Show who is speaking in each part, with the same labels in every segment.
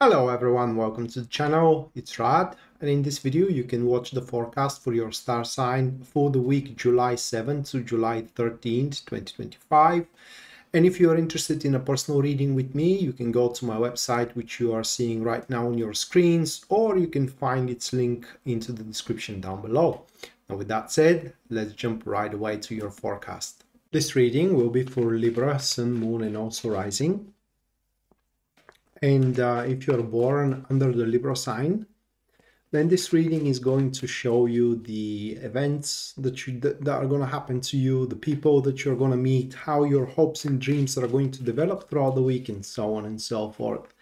Speaker 1: Hello everyone, welcome to the channel. It's Rad, and in this video you can watch the forecast for your star sign for the week July 7th to July 13th, 2025. And if you are interested in a personal reading with me, you can go to my website, which you are seeing right now on your screens, or you can find its link into the description down below. Now with that said, let's jump right away to your forecast. This reading will be for Libra, Sun, Moon, and also Rising. And if you're born under the Libra sign, then this reading is going to show you the events that are going to happen to you, the people that you're going to meet, how your hopes and dreams are going to develop throughout the week, and so on and so forth.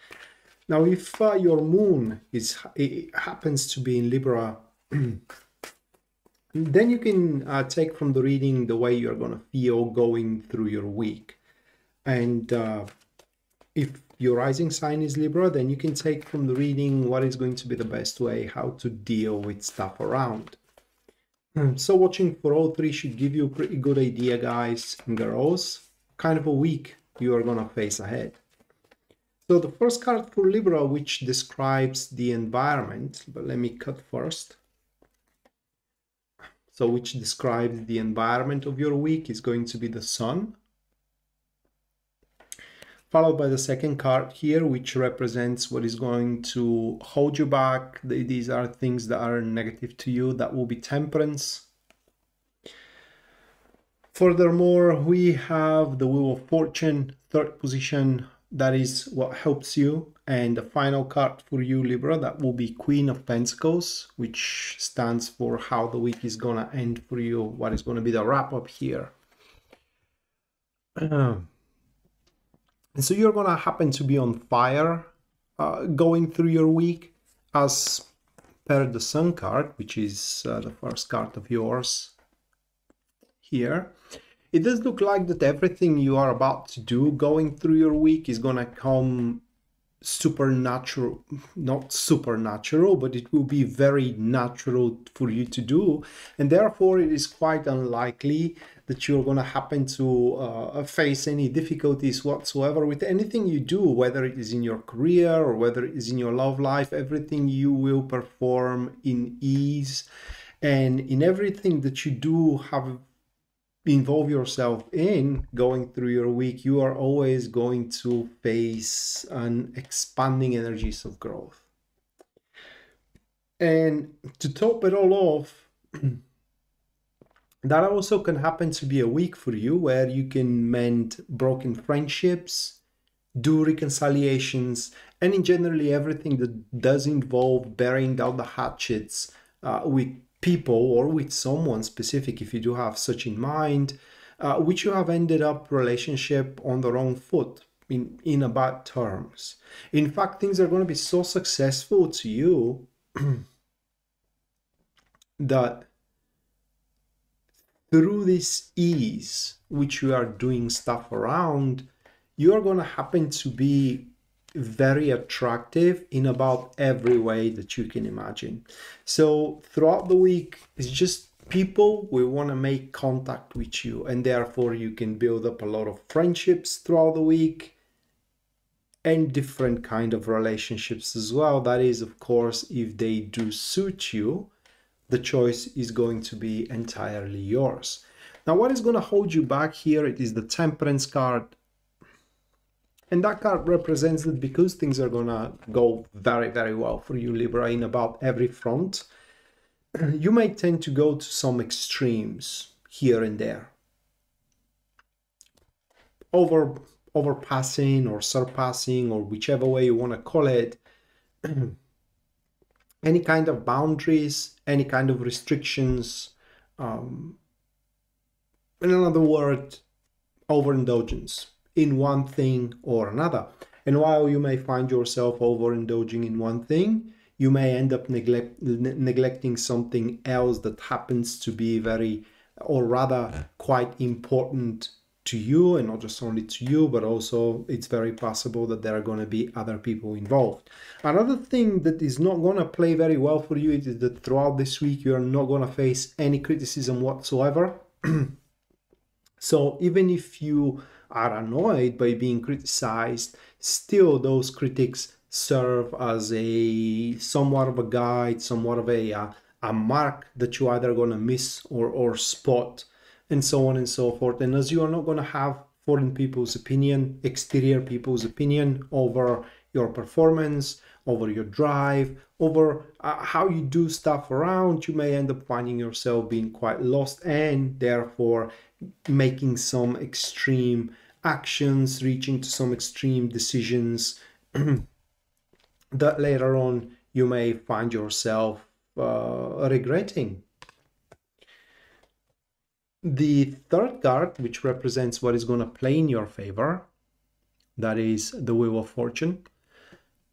Speaker 1: Now, if your moon happens to be in Libra, then you can take from the reading the way you're going to feel going through your week. And if your rising sign is Libra, then you can take from the reading what is going to be the best way how to deal with stuff around. So watching for all three should give you a pretty good idea, guys and girls, kind of a week you are going to face ahead. So the first card for Libra, which describes the environment, but let me cut first. So which describes the environment of your week is going to be the Sun, followed by the second card here, which represents what is going to hold you back. These are things that are negative to you. That will be Temperance. Furthermore, we have the Wheel of Fortune, third position. That is what helps you. And the final card for you, Libra, that will be Queen of Pentacles, which stands for how the week is going to end for you, what is going to be the wrap-up here. And so you're going to happen to be on fire going through your week, as per the Sun card, which is the first card of yours here. It does look like that everything you are about to do going through your week is going to come supernatural, not supernatural, but it will be very natural for you to do. And therefore, it is quite unlikely that you're going to happen to face any difficulties whatsoever with anything you do, whether it is in your career or whether it is in your love life. Everything you will perform in ease, and in everything that you do involve yourself in going through your week, you are always going to face an expanding energies of growth. And to top it all off, that also can happen to be a week for you where you can mend broken friendships, do reconciliations, and in generally everything that does involve burying down the hatchets with people or with someone specific, if you do have such in mind, which you have ended up relationship on the wrong foot, in a bad terms. In fact, things are going to be so successful to you that through this ease which you are doing stuff around, you are going to happen to be very attractive in about every way that you can imagine. So throughout the week, it's just people will want to make contact with you, and therefore you can build up a lot of friendships throughout the week and different kind of relationships as well. That is, of course, if they do suit you, the choice is going to be entirely yours. Now, what is going to hold you back here? It is the Temperance card. And that card represents that because things are going to go very, very well for you, Libra, in about every front, you may tend to go to some extremes here and there. Overpassing or surpassing, or whichever way you want to call it, any kind of boundaries, any kind of restrictions, in another word, overindulgence in one thing or another. And while you may find yourself overindulging in one thing, you may end up neglecting something else that happens to be very, or rather quite important to you, and not just only to you, but also it's very possible that there are going to be other people involved. Another thing that is not going to play very well for you is that throughout this week you are not going to face any criticism whatsoever. So even if you are annoyed by being criticized, still those critics serve as a somewhat of a guide, somewhat of a mark that you either going to miss or spot, and so on and so forth. And as you are not going to have foreign people's opinion, exterior people's opinion over your performance, over your drive, over how you do stuff around, you may end up finding yourself being quite lost and therefore making some extreme actions, reaching to some extreme decisions that later on you may find yourself regretting. The third card, which represents what is going to play in your favor, that is the Wheel of Fortune.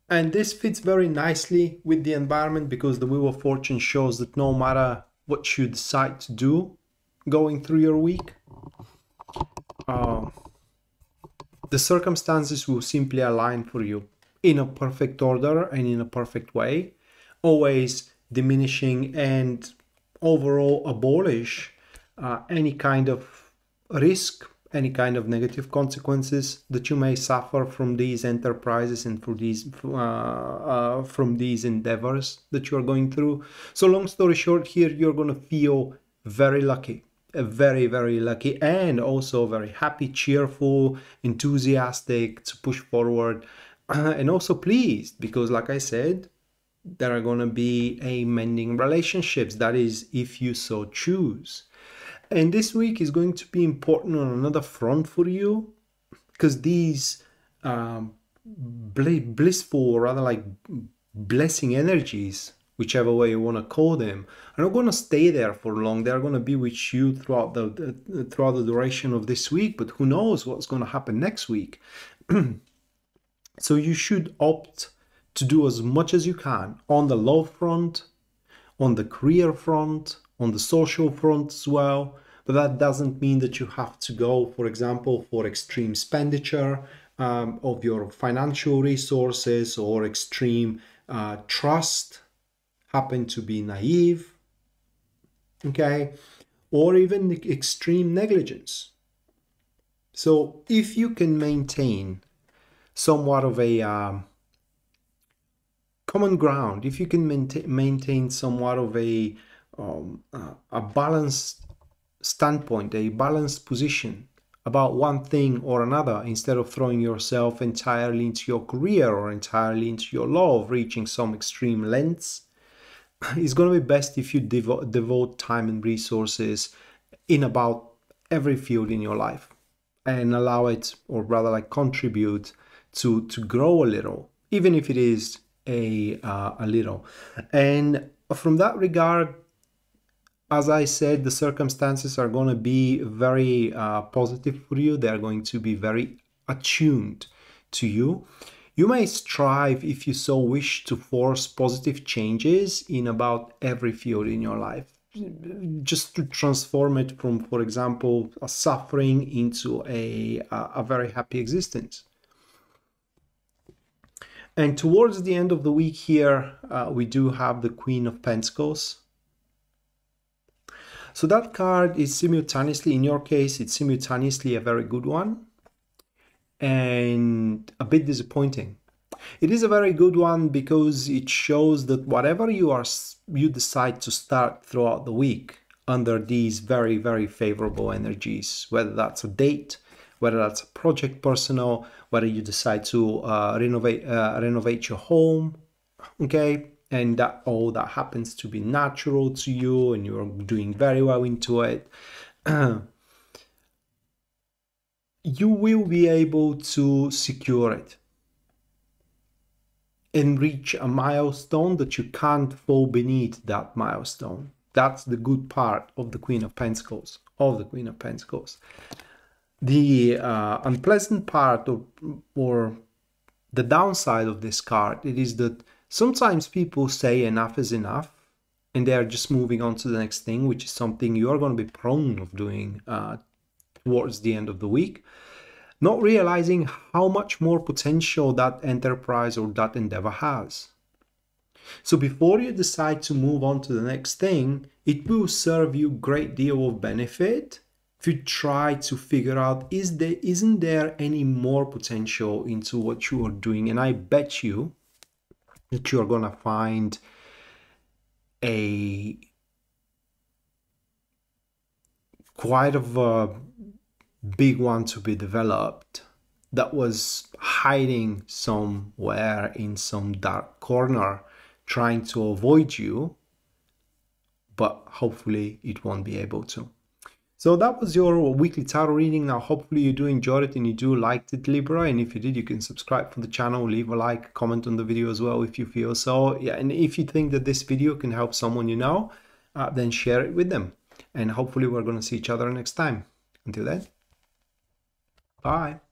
Speaker 1: And this fits very nicely with the environment because the Wheel of Fortune shows that no matter what you decide to do going through your week, the circumstances will simply align for you in a perfect order and in a perfect way, always diminishing and overall abolish any kind of risk, any kind of negative consequences that you may suffer from these enterprises and from these endeavors that you are going through. So long story short, here you're going to feel very lucky, very, very lucky, and also very happy, cheerful, enthusiastic to push forward, and also pleased because, like I said, there are going to be a mending relationships. That is, if you so choose. And this week is going to be important on another front for you because these blissful, or rather like blessing energies, whichever way you want to call them, are not going to stay there for long. They're going to be with you throughout the duration of this week, but who knows what's going to happen next week. So you should opt to do as much as you can on the love front, on the career front, on the social front as well. But that doesn't mean that you have to go, for example, for extreme expenditure of your financial resources or extreme trust, happen to be naive, okay, or even extreme negligence. So if you can maintain somewhat of a common ground, if you can maintain somewhat of a balanced standpoint, a balanced position about one thing or another, instead of throwing yourself entirely into your career or entirely into your love, reaching some extreme lengths, it's going to be best if you devote time and resources in about every field in your life and allow it, or rather like contribute to grow a little, even if it is a little. And from that regard, as I said, the circumstances are going to be very positive for you. They're going to be very attuned to you. You may strive, if you so wish, to force positive changes in about every field in your life, just to transform it from, for example, a suffering into a very happy existence. And towards the end of the week here, we do have the Queen of Pentacles. So that card is simultaneously, in your case, it's simultaneously a very good one and a bit disappointing. It is a very good one because it shows that whatever you decide to start throughout the week under these very, very favorable energies, whether that's a date, whether that's a project personal, whether you decide to renovate your home, okay, and that all that happens to be natural to you and you're doing very well into it, you will be able to secure it and reach a milestone that you can't fall beneath that milestone. That's the good part of the Queen of Pentacles, The unpleasant part or the downside of this card, it is that sometimes people say enough is enough and they are just moving on to the next thing, which is something you are going to be prone of doing towards the end of the week, not realizing how much more potential that enterprise or that endeavor has. So before you decide to move on to the next thing, it will serve you a great deal of benefit if you try to figure out, isn't there any more potential into what you are doing? And I bet you that you're gonna find a quite of a big one to be developed that was hiding somewhere in some dark corner trying to avoid you, but hopefully it won't be able to. So that was your weekly tarot reading. Now hopefully you do enjoy it and you do like it, Libra, and if you did, you can subscribe for the channel, leave a like, comment on the video as well if you feel so. Yeah, and if you think that this video can help someone you know, then share it with them, and hopefully we're going to see each other next time. Until then, bye.